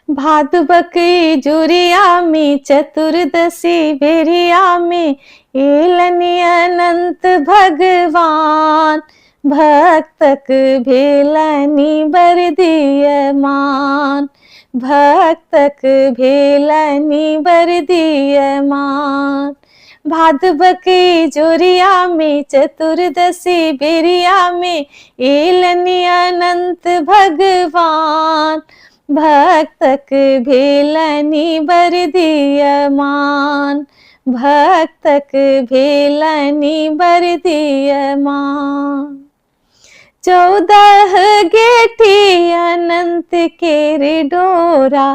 भादुबक जुरिया में चतुर्दशी बेरिया में एलनि अनंत भगवान। भक्तक भेलनि बर दियमान, भक्तक भेलनि बर दियमान। भादुबक जोरिया में चतुर्दशी बेरिया में एलनि अनंत भगवान। भक्तक भेलनि बर दियमान, भक्तक भेलनि बर दियमान। 14 गेठी अनंत केरे डोरा,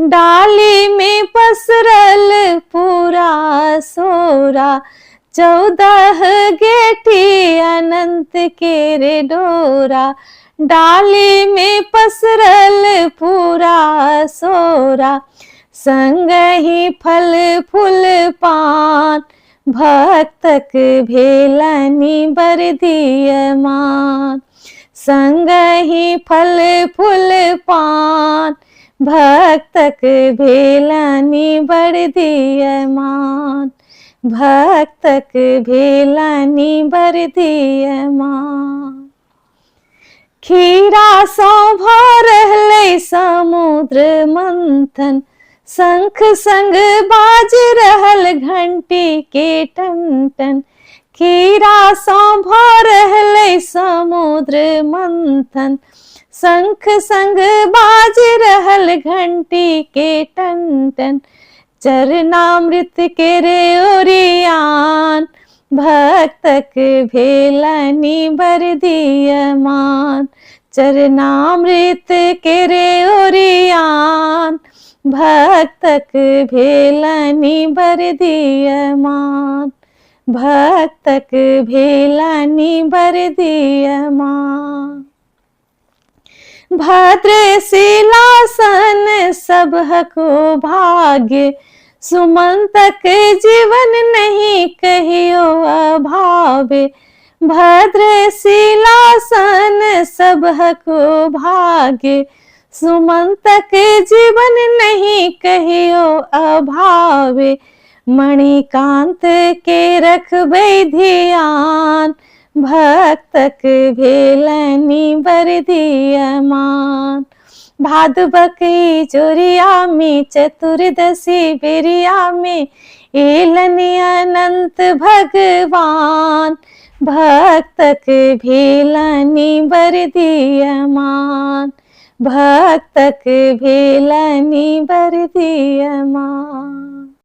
डाली में पसरल पूरा सोरा। 14 गेठी अनंत केरे डोरा, डाली में पसरल पूरा सोरा। संग ही फल फूल पान, भक्तक भेलनि बर दियमान। संग ही फल फूल पान, भक्तक भेलनि बर दियमान, भक्तक भेलनि बर दियमान। खीरा सौ भरलै समुद्र मंथन, शंख संग बाज रहल घंटी के टन टन। खीरा सौ भरलै समुद्र मंथन, शंख संग बाज रहल घंटी के टन टन। चरणामृत केरे ओरियान, भक्तक भेलनि बर दियमान। चरणामृत केरे ओरियान, भक्तक भेलनि बर दियमान, भक्तक भेलनि बर दियमान। भद्रशिला सन सबहको भाग्य, सुमंतक जीवन नहीं कहियो अभावे। भद्रशिला सन सबहको भाग्य, सुमंतक जीवन नहीं कहियो अभावे। मणिकांत के रखबै ध्यान, भक्तक भेलनि बर दियमान। भादुबक जोरिया में चतुर्दशी बेरिया में एलनि अनंत भगवान। भक्तक भेलनि बर दियमान, भक्तक भेलनि बर दियमान।